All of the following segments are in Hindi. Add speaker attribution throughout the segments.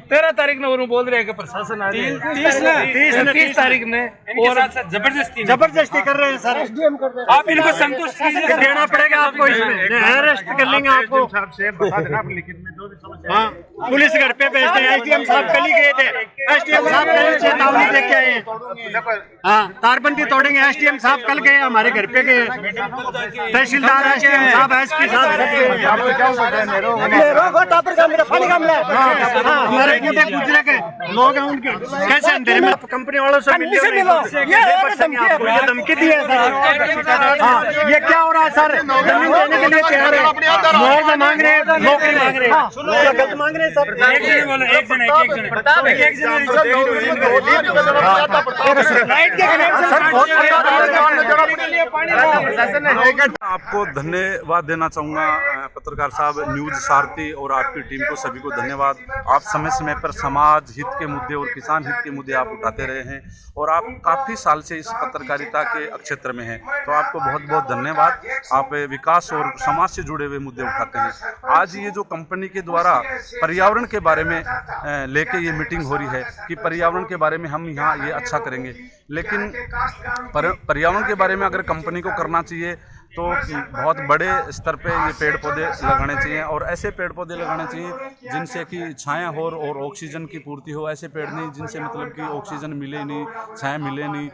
Speaker 1: 13 तारीख ने उन्होंने बोल रहे हैं कि प्रशासन आ रही है 30 तारीख ने और
Speaker 2: जबरदस्ती कर रहे हैं सर।
Speaker 1: आप इनको संतुष्ट
Speaker 2: देना पड़ेगा आपको, इसमें अरेस्ट कर लेंगे आपको। हाँ, पुलिस घर पे भेजते हैं। एसडीएम साहब कल ही गए थे, एसडीएम साहब कल चेतावनी दे के आए। हाँ, तारबंदी तोड़ेंगे। एसडीएम साहब कल गए, हमारे घर पे गए। तहसीलदार एसडीएम साहब एसपी साहब हमारे पूरे गुजरे के लोग हैं, उनके कैसे अंधेरे में कंपनी वालों से मिलो। ये धमकी दी है सर। हाँ, ये क्या हो रहा है सर? जमीन देने के लिए तैयार है, मुआवजा मांग रहे हैं, नौकरी मांग रहे हैं, गलत मांग रहे हैं सर।
Speaker 3: आपको धन्यवाद देना चाहूँगा पत्रकार साहब, न्यूज़ सारथी और आपकी टीम को, सभी को धन्यवाद। आप समय समय पर समाज हित के मुद्दे और किसान हित के मुद्दे आप उठाते रहे हैं और आप काफ़ी साल से इस पत्रकारिता के क्षेत्र में हैं, तो आपको बहुत बहुत धन्यवाद। आप विकास और समाज से जुड़े हुए मुद्दे उठाते हैं। आज ये जो कंपनी के द्वारा पर्यावरण के बारे में लेके ये मीटिंग हो रही है कि पर्यावरण के बारे में हम यहाँ ये अच्छा करेंगे, लेकिन पर्यावरण के बारे में अगर कंपनी को करना चाहिए तो बहुत बड़े स्तर पे ये पेड़ पौधे लगाने चाहिए और ऐसे पेड़ पौधे लगाने चाहिए जिनसे कि छाया हो और ऑक्सीजन की पूर्ति हो। ऐसे पेड़ नहीं जिनसे मतलब कि ऑक्सीजन मिले नहीं, छाया मिले नहीं,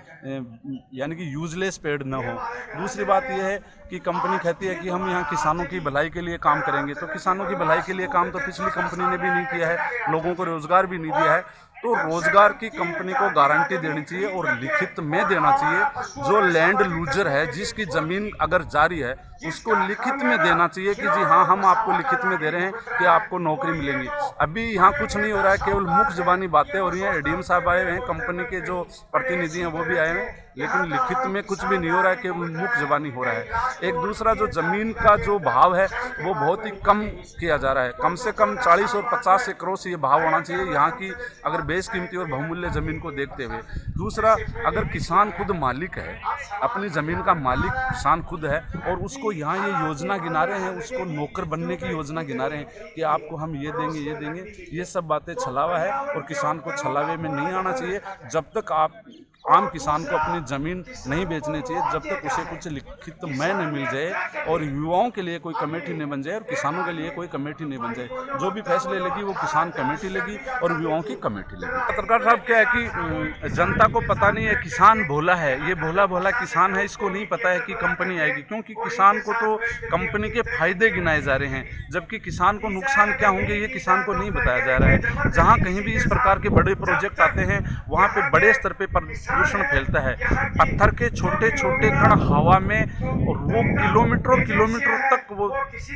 Speaker 3: यानी कि यूजलेस पेड़ ना हो। दूसरी बात यह है कि कंपनी कहती है कि हम यहाँ किसानों की भलाई के लिए काम करेंगे, तो किसानों की भलाई के लिए काम तो पिछली कंपनी ने भी नहीं किया है, लोगों को रोज़गार भी नहीं दिया है। तो रोज़गार की कंपनी को गारंटी देनी चाहिए और लिखित में देना चाहिए। जो लैंड लूजर है, जिसकी ज़मीन अगर जारी है, उसको लिखित में देना चाहिए कि जी हाँ, हम आपको लिखित में दे रहे हैं कि आपको नौकरी मिलेंगी। अभी यहाँ कुछ नहीं हो रहा है, केवल मुख ज़बानी बातें हो रही हैं। एडीएम साहब आए हुए हैं, कंपनी के जो प्रतिनिधि हैं वो भी आए हैं, लेकिन लिखित में कुछ भी नहीं हो रहा है, केवल मुख ज़बानी हो रहा है। एक दूसरा, जो ज़मीन का जो भाव है वो बहुत ही कम किया जा रहा है। कम से कम 40 और 50 एकड़ों से ये भाव होना चाहिए यहाँ की, अगर बेस कीमती और बहुमूल्य ज़मीन को देखते हुए। दूसरा, अगर किसान खुद मालिक है, अपनी ज़मीन का मालिक किसान खुद है और उसको यहाँ ये योजना गिना रहे हैं, उसको नौकर बनने की योजना गिना रहे हैं कि आपको हम ये देंगे, ये देंगे, ये सब बातें छलावा है और किसान को छलावे में नहीं आना चाहिए। जब तक आप आम किसान को अपनी ज़मीन नहीं बेचनी चाहिए, जब तक उसे कुछ लिखित में न मिल जाए और युवाओं के लिए कोई कमेटी नहीं बन जाए और किसानों के लिए कोई कमेटी नहीं बन जाए। जो भी फैसले लेगी वो किसान कमेटी लेगी और युवाओं की कमेटी लेगी। पत्रकार साहब क्या है कि जनता को पता नहीं है, किसान भोला है, ये भोला भोला किसान है, इसको नहीं पता है कि कंपनी आएगी, क्योंकि किसान को तो कंपनी के फायदे गिनाए जा रहे हैं, जबकि किसान को नुकसान क्या होंगे ये किसान को नहीं बताया जा रहा है। जहाँ कहीं भी इस प्रकार के बड़े प्रोजेक्ट आते हैं वहाँ पे बड़े स्तर पे प्रदूषण फैलता है। पत्थर के छोटे छोटे कण हवा में और वो किलोमीटरों तक वो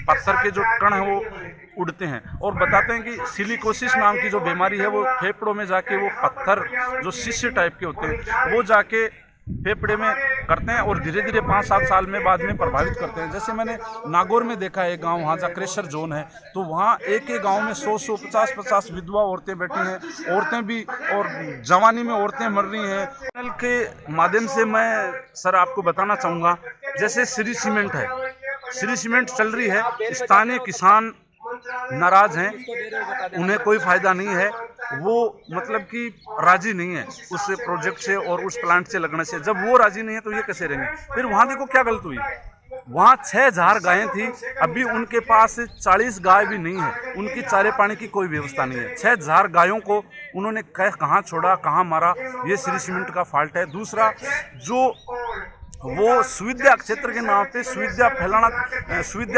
Speaker 3: पत्थर के जो कण है वो उड़ते हैं और बताते हैं कि सिलिकोसिस नाम की जो बीमारी है वो फेफड़ों में जाके, वो पत्थर जो शिष्य टाइप के होते हैं वो जाके फेफड़े में करते हैं और धीरे धीरे 5-7 साल में बाद में प्रभावित करते हैं। जैसे मैंने नागौर में देखा है, गांव वहाँ का क्रेशर जोन है, तो वहाँ एक गांव में 100 50 विधवा औरतें बैठी हैं, औरतें भी, और जवानी में औरतें मर रही हैं। चैनल के माध्यम से मैं सर आपको बताना चाहूँगा, जैसे श्री सीमेंट है, श्री सीमेंट चल रही है, स्थानीय किसान नाराज हैं, उन्हें कोई फ़ायदा नहीं है, वो मतलब कि राजी नहीं है उस प्रोजेक्ट से और उस प्लांट से लगने से। जब वो राजी नहीं है तो ये कैसे रहेंगे? फिर वहाँ देखो क्या गलत हुई, वहाँ 6000 गायें थी, अभी उनके पास 40 गाय भी नहीं है, उनकी चारे पानी की कोई व्यवस्था नहीं है। 6000 गायों को उन्होंने कहाँ छोड़ा, कहाँ मारा, ये श्री सीमेंट का फॉल्ट है। दूसरा, जो वो सुविधा क्षेत्र के नाम पे सुविधा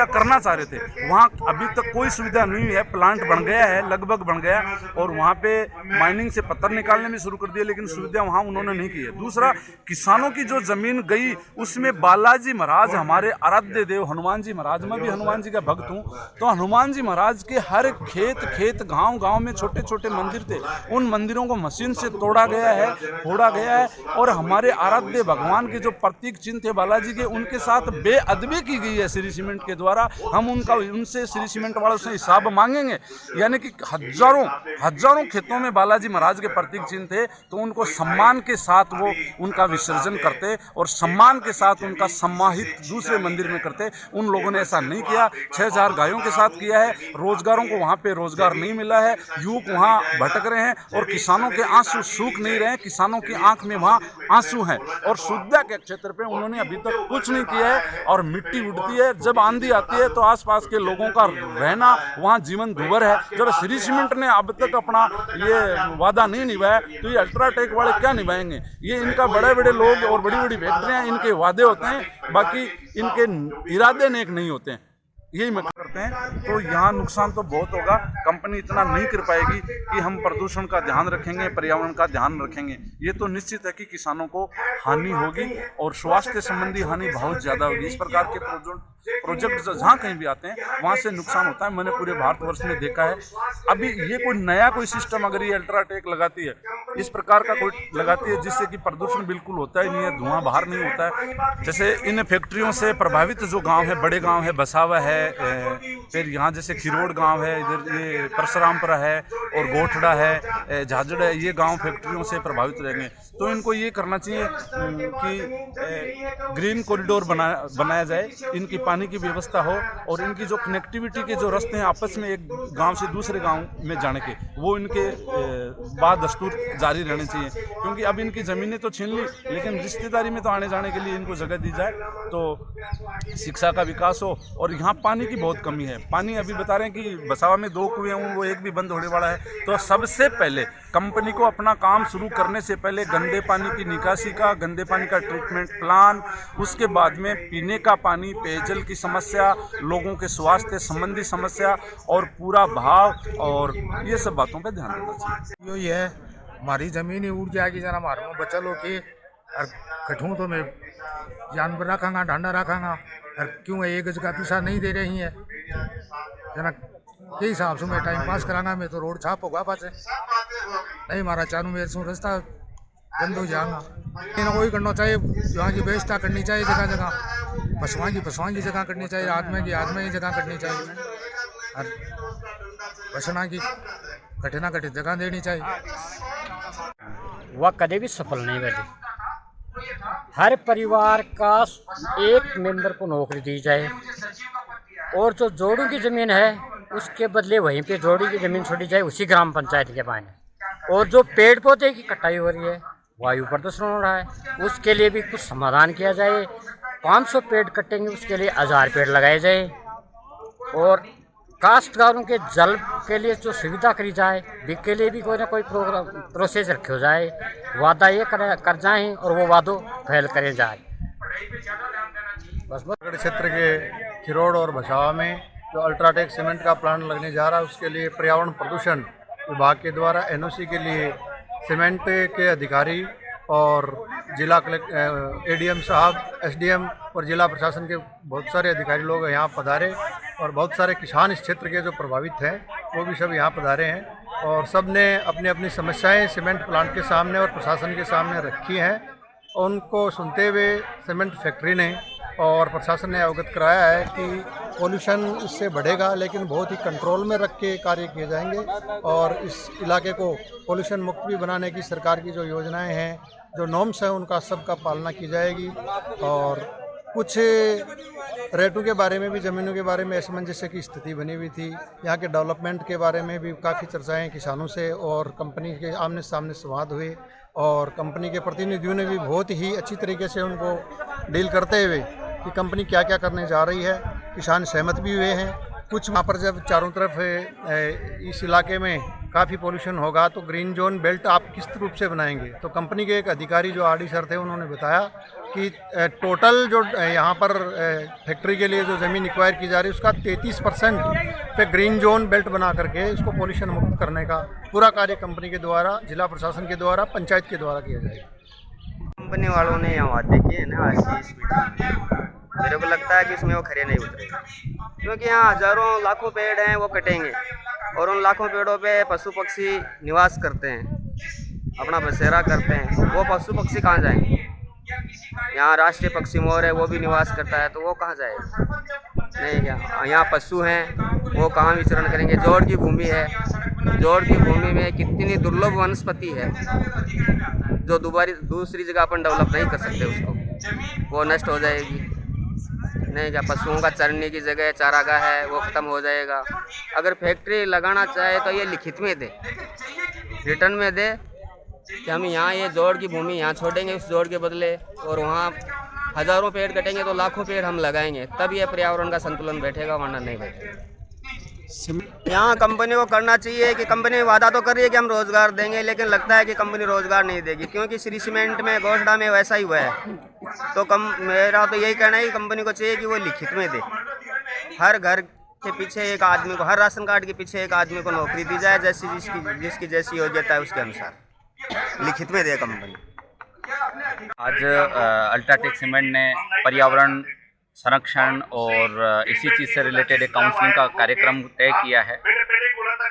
Speaker 3: करना चाह रहे थे, वहाँ अभी तक कोई सुविधा नहीं है। प्लांट बन गया है, लगभग बन गया, और वहाँ पे माइनिंग से पत्थर निकालने भी शुरू कर दिया, लेकिन सुविधा वहाँ उन्होंने नहीं की है। दूसरा, किसानों की जो ज़मीन गई उसमें बालाजी महाराज, हमारे आराध्य देव हनुमान जी महाराज, मैं भी हनुमान जी का भक्त हूँ, तो हनुमान जी महाराज के हर खेत गाँव में छोटे छोटे मंदिर थे, उन मंदिरों को मशीन से तोड़ा गया है, फोड़ा गया है, और हमारे आराध्य भगवान के जो प्रतीक प्रतीक चिन्ह थे बालाजी के, उनके साथ बेअदबी की गई है श्री सीमेंट के द्वारा। हम उनसे श्री सीमेंट वालों से हिसाब मांगेंगे। यानी कि हजारों खेतों में बालाजी महाराज के प्रतीक चिन्ह थे, तो उनको सम्मान के साथ वो उनका विसर्जन करते और सम्मान के साथ उनका सम्माहित दूसरे मंदिर में करते। उन लोगों ने ऐसा नहीं किया। 6000 गायों के साथ किया है। रोजगारों को वहाँ पे रोजगार नहीं मिला है, युवक वहाँ भटक रहे हैं और किसानों के आंसू सूख नहीं रहे हैं। किसानों की आंख में वहाँ आंसू हैं और सुद्दा के क्षेत्र पे उन्होंने अभी तक कुछ नहीं किया है और मिट्टी उड़ती है। जब आंधी आती है तो आसपास के लोगों का रहना वहाँ जीवन दुभर है। जब श्री सीमेंट ने अब तक अपना ये वादा नहीं निभाया तो ये अल्ट्राटेक वाले क्या निभाएंगे? ये इनका बड़े लोग और बड़ी फैक्ट्रियाँ इनके वादे होते हैं, बाकी इनके इरादे नेक नहीं होते हैं। यही मैं करते हैं। तो यहाँ नुकसान तो बहुत होगा। कंपनी इतना नहीं कर पाएगी कि हम प्रदूषण का ध्यान रखेंगे, पर्यावरण का ध्यान रखेंगे। ये तो निश्चित है कि किसानों को हानि होगी और स्वास्थ्य संबंधी हानि बहुत ज़्यादा होगी। इस प्रकार के प्रोजेक्ट जहाँ कहीं भी आते हैं वहाँ से नुकसान होता है। मैंने पूरे भारतवर्ष में देखा है। अभी ये कोई सिस्टम अगर ये अल्ट्राटेक लगाती है, इस प्रकार का कोई लगाती है जिससे कि प्रदूषण बिल्कुल होता ही नहीं है, धुआं बाहर नहीं होता है। जैसे इन फैक्ट्रियों से प्रभावित जो गांव है, बड़े गांव है, बसावा है, फिर यहाँ जैसे खिरोड़ गांव है, इधर ये परशुरामपुरा है और गोठड़ा है, झाझड़ है, ये गांव फैक्ट्रियों से प्रभावित रहेंगे। तो इनको ये करना चाहिए कि ग्रीन कॉरिडोर बनाया जाए, इनकी पानी की व्यवस्था हो और इनकी जो कनेक्टिविटी के जो रास्ते हैं आपस में एक गांव से दूसरे गांव में जाने के, वो इनके बाद दस्तूर जारी रहने चाहिए। क्योंकि अब इनकी ज़मीनें तो छीन ली, लेकिन रिश्तेदारी में तो आने जाने के लिए इनको जगह दी जाए तो शिक्षा का विकास हो। और यहाँ पानी की बहुत कमी है। पानी अभी बता रहे हैं कि बसावा में 2 कुएं हैं, वो एक भी बंद होने वाला है। तो सबसे पहले कंपनी को अपना काम शुरू करने से पहले गंदे पानी की निकासी का, गंदे पानी का ट्रीटमेंट प्लान, उसके बाद में पीने का पानी, पेयजल की समस्या, लोगों के स्वास्थ्य संबंधी समस्या और पूरा भाव और ये सब बातों पर ध्यान देना चाहिए।
Speaker 4: यही है, हमारी ज़मीन ही उड़ जाएगी जना हमारे में बचल हो के और कठूँ तो मैं जानवर रखांगा, डांडा रखांगा और क्यों एक गज का पैसा नहीं दे रही है जना के हिसाब से मैं टाइम पास करांगा। मैं तो रोड छाप होगा पास नहीं, हमारा चारों मेरे से रास्ता बंद हो जाएगा। इन्हें वही करना चाहिए, यहाँ की व्यवस्था करनी चाहिए, जगह जगह पशुओं की जगह करनी चाहिए, आदमी की जगह करनी चाहिए और पशुओं की कठिन जगह देनी चाहिए।
Speaker 5: वह कभी भी सफल नहीं बने। हर परिवार का एक मेंबर को नौकरी दी जाए और जो जोड़ों की ज़मीन है उसके बदले वहीं पे जोड़ी की ज़मीन छोड़ी जाए उसी ग्राम पंचायत के पानी। और जो पेड़ पौधे की कटाई हो रही है, वायु प्रदूषण हो रहा है, उसके लिए भी कुछ समाधान किया जाए। 500 पेड़ कटेंगे, उसके लिए 1000 पेड़ लगाए जाए। और काश्तकारों के जल के लिए जो सुविधा करी जाए, के लिए भी कोई ना कोई प्रोसेस रखे हो जाए। वादा ये कर जाएं और वो वादों फैल करे जाए। बस
Speaker 4: क्षेत्र के खिरोड़ और बसावा में जो अल्ट्राटेक सीमेंट का प्लांट लगने जा रहा है, उसके लिए पर्यावरण प्रदूषण विभाग के द्वारा एनओसी के लिए सीमेंट के अधिकारी और जिला एडीएम साहब, एसडीएम और जिला प्रशासन के बहुत सारे अधिकारी लोग यहाँ पधारे और बहुत सारे किसान इस क्षेत्र के जो प्रभावित हैं वो भी सब यहाँ पधारे हैं और सब ने अपनी अपनी समस्याएं सीमेंट प्लांट के सामने और प्रशासन के सामने रखी हैं। उनको सुनते हुए सीमेंट फैक्ट्री ने और प्रशासन ने अवगत कराया है कि पॉल्यूशन इससे बढ़ेगा, लेकिन बहुत ही कंट्रोल में रख के कार्य किए जाएंगे और इस इलाके को पॉल्यूशन मुक्त भी बनाने की सरकार की जो योजनाएं हैं, जो नॉर्म्स हैं, उनका सबका पालना की जाएगी। और कुछ रेटों के बारे में भी, ज़मीनों के बारे में असमंजस्य की स्थिति बनी हुई थी। यहाँ के डेवलपमेंट के बारे में भी काफ़ी चर्चाएँ किसानों से और कंपनी के आमने सामने संवाद हुए और कंपनी के प्रतिनिधियों ने भी बहुत ही अच्छी तरीके से उनको डील करते हुए कि कंपनी क्या क्या करने जा रही है, किसान सहमत भी हुए हैं। कुछ वहाँ पर जब चारों तरफ इस इलाके में काफ़ी पोल्यूशन होगा तो ग्रीन जोन बेल्ट आप किस रूप से बनाएंगे, तो कंपनी के एक अधिकारी जो आरडी सर थे उन्होंने बताया कि टोटल जो यहाँ पर फैक्ट्री के लिए जो ज़मीन एक्वायर की जा रही है उसका 33% पे ग्रीन जोन बेल्ट बना करके इसको पोल्यूशन मुक्त करने का पूरा कार्य कंपनी के द्वारा, जिला प्रशासन के द्वारा, पंचायत के द्वारा किया जाएगा।
Speaker 6: कंपनी वालों ने यहाँ वादे किए हैं ना आज की इस मीटिंग, मेरे को लगता है कि इसमें वो खरे नहीं उतरेगा, क्योंकि यहाँ हज़ारों लाखों पेड़ हैं वो कटेंगे और उन लाखों पेड़ों पे पशु पक्षी निवास करते हैं, अपना बसेरा करते हैं। वो पशु पक्षी कहाँ जाएंगे? यहाँ राष्ट्रीय पक्षी मोर है, वो भी निवास करता है, तो वो कहाँ जाएगा? नहीं क्या? यहाँ पशु हैं, वो कहाँ विचरण करेंगे? जोड़ की भूमि है, जोड़ की भूमि में कितनी दुर्लभ वनस्पति है जो दूसरी जगह अपन डेवलप नहीं कर सकते, उसको वो नष्ट हो जाएगी। नहीं क्या? पशुओं का चरने की जगह चारागाह है, वो ख़त्म हो जाएगा। अगर फैक्ट्री लगाना चाहे तो ये लिखित में दे, रिटर्न में दे कि हम यहाँ ये जोड़ की भूमि यहाँ छोड़ेंगे उस जोड़ के बदले, और वहाँ हज़ारों पेड़ कटेंगे तो लाखों पेड़ हम लगाएंगे, तब ये पर्यावरण का संतुलन बैठेगा, वरना नहीं बैठेगा। यहाँ कंपनी को करना चाहिए कि कंपनी वादा तो कर रही है कि हम रोज़गार देंगे, लेकिन लगता है कि कंपनी रोज़गार नहीं देगी, क्योंकि श्री सीमेंट में घोषणा में वैसा ही हुआ है। तो मेरा तो यही कहना है कि कंपनी को चाहिए कि वो लिखित में दे, हर घर के पीछे एक आदमी को, हर राशन कार्ड के पीछे एक आदमी को नौकरी दी जाए, जैसी जिसकी जैसी योग्यता है उसके अनुसार लिखित में दे कंपनी।
Speaker 7: आज अल्ट्राटेक सीमेंट ने पर्यावरण संरक्षण और इसी चीज़ से रिलेटेड एक काउंसलिंग का कार्यक्रम तय किया है।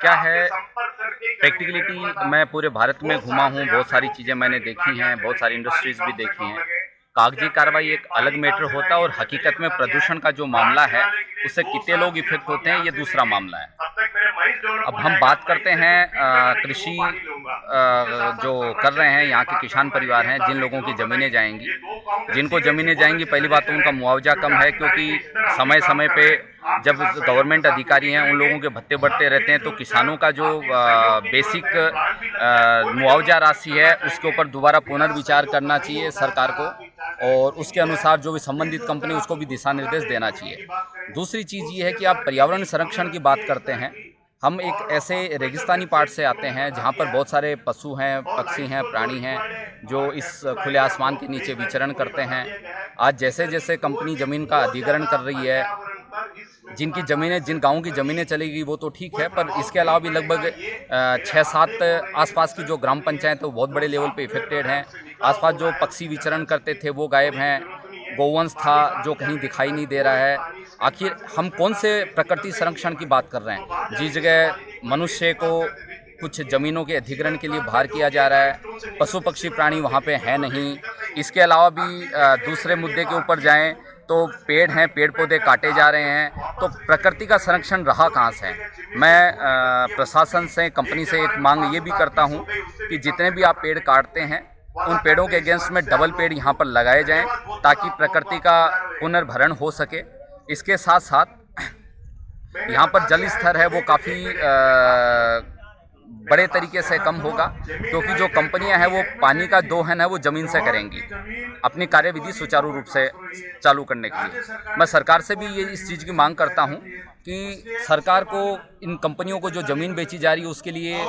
Speaker 7: क्या है प्रैक्टिकलिटी, मैं पूरे भारत में घूमा हूँ, बहुत सारी चीज़ें मैंने देखी हैं, बहुत सारी इंडस्ट्रीज़ भी देखी हैं। कागजी कार्रवाई एक अलग मैटर होता है और हकीकत में प्रदूषण का जो मामला है उससे कितने लोग इफेक्ट होते हैं, ये दूसरा मामला है। अब हम बात करते हैं कृषि जो कर रहे हैं, यहाँ के किसान परिवार हैं जिन लोगों की ज़मीनें जाएंगी, जिनको ज़मीनें जाएंगी, पहली बात तो उनका मुआवजा कम है, क्योंकि समय समय पे जब गवर्नमेंट अधिकारी हैं उन लोगों के भत्ते बढ़ते रहते हैं, तो किसानों का जो बेसिक मुआवजा राशि है उसके ऊपर दोबारा पुनर्विचार करना चाहिए सरकार को, और उसके अनुसार जो भी संबंधित कंपनी उसको भी दिशा निर्देश देना चाहिए। दूसरी चीज़ ये है कि आप पर्यावरण संरक्षण की बात करते हैं, हम एक ऐसे रेगिस्तानी पार्ट से आते हैं जहाँ पर बहुत सारे पशु हैं, पक्षी हैं, प्राणी हैं जो इस खुले आसमान के नीचे विचरण करते हैं। आज जैसे जैसे कंपनी ज़मीन का अधिग्रहण कर रही है, जिनकी ज़मीनें, जिन गाँवों की ज़मीनें चलेगी वो तो ठीक है, पर इसके अलावा भी लगभग 6-7 आसपास की जो ग्राम पंचायत है वो बहुत बड़े लेवल पे इफेक्टेड हैं। आसपास जो पक्षी विचरण करते थे वो गायब हैं, गोवंश था जो कहीं दिखाई नहीं दे रहा है। आखिर हम कौन से प्रकृति संरक्षण की बात कर रहे हैं? जिस जगह मनुष्य को कुछ ज़मीनों के अधिग्रहण के लिए बाहर किया जा रहा है, पशु पक्षी प्राणी वहाँ पे है नहीं। इसके अलावा भी दूसरे मुद्दे के ऊपर जाएं तो पेड़ हैं, पेड़ पौधे काटे जा रहे हैं, तो प्रकृति का संरक्षण रहा कहाँ से? मैं प्रशासन से, कंपनी से एक मांग ये भी करता हूँ कि जितने भी आप पेड़ काटते हैं उन पेड़ों के अगेंस्ट में डबल पेड़ यहाँ पर लगाए जाएं, ताकि प्रकृति का पुनर्भरण हो सके। इसके साथ साथ यहाँ पर जल स्तर है वो काफ़ी बड़े तरीके से कम होगा, क्योंकि जो कंपनियां हैं वो पानी का दोहन है वो ज़मीन से करेंगी अपनी कार्यविधि सुचारू रूप से चालू करने के लिए। मैं सरकार से भी ये इस चीज़ की मांग करता हूँ कि सरकार को इन कंपनियों को जो ज़मीन बेची जा रही है उसके लिए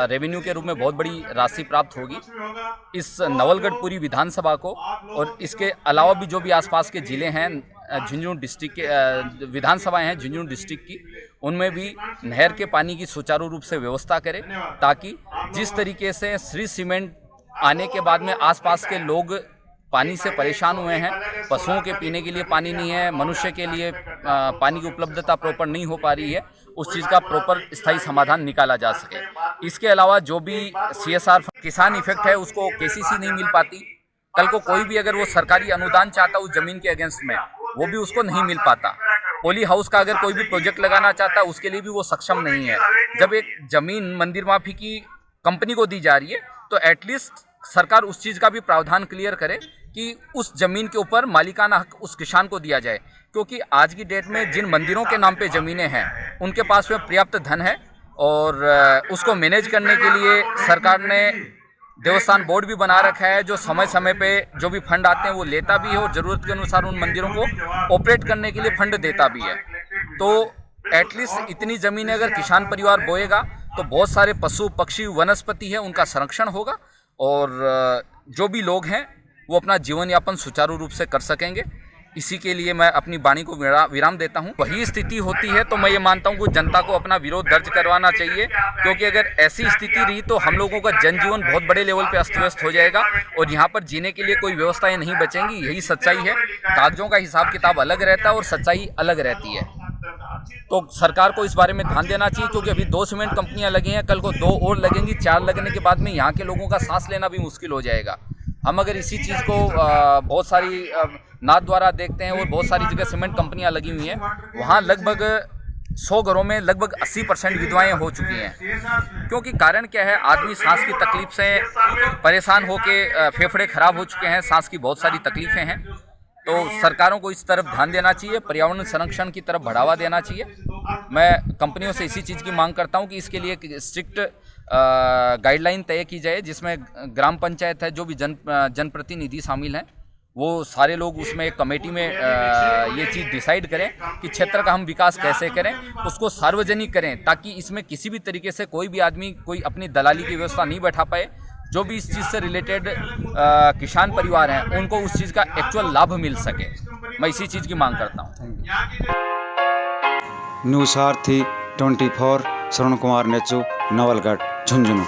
Speaker 7: रेवेन्यू के रूप में बहुत बड़ी राशि प्राप्त होगी। इस नवलगढ़पुरी विधानसभा को और इसके अलावा भी जो भी आसपास के ज़िले हैं, झुंझुनू डिस्ट्रिक्ट के विधानसभाएं हैं झुंझुनू डिस्ट्रिक्ट की, उनमें भी नहर के पानी की सुचारू रूप से व्यवस्था करें, ताकि जिस तरीके से श्री सीमेंट आने के बाद में आसपास के लोग पानी से परेशान हुए हैं, पशुओं के पीने के लिए पानी नहीं है, मनुष्य के लिए पानी की उपलब्धता प्रॉपर नहीं हो पा रही है, उस चीज़ का प्रॉपर स्थायी समाधान निकाला जा सके। इसके अलावा जो भी CSR किसान इफेक्ट है उसको KCC नहीं मिल पाती। कल को कोई भी अगर वो सरकारी अनुदान चाहता उस ज़मीन के अगेंस्ट में, वो भी उसको नहीं मिल पाता। पोली हाउस का अगर कोई भी प्रोजेक्ट लगाना चाहता है उसके लिए भी वो सक्षम नहीं है। जब एक ज़मीन मंदिर माफी की कंपनी को दी जा रही है तो एटलीस्ट सरकार उस चीज़ का भी प्रावधान क्लियर करे कि उस ज़मीन के ऊपर मालिकाना हक उस किसान को दिया जाए, क्योंकि आज की डेट में जिन मंदिरों के नाम पे ज़मीनें हैं उनके पास में पर्याप्त धन है और उसको मैनेज करने के लिए सरकार ने देवस्थान बोर्ड भी बना रखा है, जो समय समय पे जो भी फंड आते हैं वो लेता भी है और ज़रूरत के अनुसार उन मंदिरों को ऑपरेट करने के लिए फंड देता भी है। तो एटलीस्ट इतनी ज़मीनें अगर किसान परिवार बोएगा तो बहुत सारे पशु पक्षी वनस्पति है उनका संरक्षण होगा और जो भी लोग हैं वो अपना जीवन यापन सुचारू रूप से कर सकेंगे। इसी के लिए मैं अपनी वाणी को विराम देता हूं। वही स्थिति होती है तो मैं ये मानता हूं कि जनता को अपना विरोध दर्ज करवाना चाहिए, क्योंकि अगर ऐसी स्थिति रही तो हम लोगों का जनजीवन बहुत बड़े लेवल पे अस्त व्यस्त हो जाएगा और यहाँ पर जीने के लिए कोई व्यवस्थाएं नहीं बचेंगी। यही सच्चाई है। कागजों का हिसाब किताब अलग रहता है और सच्चाई अलग रहती है। तो सरकार को इस बारे में ध्यान देना चाहिए, क्योंकि अभी 2 सीमेंट कंपनियां लगी हैं, कल को 2 और लगेंगी, 4 लगने के बाद में यहाँ के लोगों का सांस लेना भी मुश्किल हो जाएगा। हम अगर इसी चीज़ को बहुत सारी नाथ द्वारा देखते हैं और बहुत सारी जगह सीमेंट कंपनियां लगी हुई हैं, वहाँ लगभग 100 घरों में लगभग 80% विधवाएं हो चुकी हैं। क्योंकि कारण क्या है, आदमी सांस की तकलीफ से परेशान होकर फेफड़े खराब हो चुके हैं, सांस की बहुत सारी तकलीफ़ें हैं। तो सरकारों को इस तरफ ध्यान देना चाहिए, पर्यावरण संरक्षण की तरफ बढ़ावा देना चाहिए। मैं कंपनियों से इसी चीज़ की मांग करता हूं कि इसके लिए एक स्ट्रिक्ट गाइडलाइन तय की जाए, जिसमें ग्राम पंचायत है, जो भी जनप्रतिनिधि शामिल हैं, वो सारे लोग उसमें एक कमेटी में ये चीज़ डिसाइड करें कि क्षेत्र का हम विकास कैसे करें, उसको सार्वजनिक करें, ताकि इसमें किसी भी तरीके से कोई भी आदमी कोई अपनी दलाली की व्यवस्था नहीं बैठा पाए। जो भी इस चीज़ से रिलेटेड किसान परिवार हैं, उनको उस चीज़ का एक्चुअल लाभ मिल सके। मैं इसी चीज़ की मांग करता हूँ।
Speaker 8: न्यूज़ सारथी 24 श्रवण कुमार नेचू, नवलगढ़, झुंझुनू।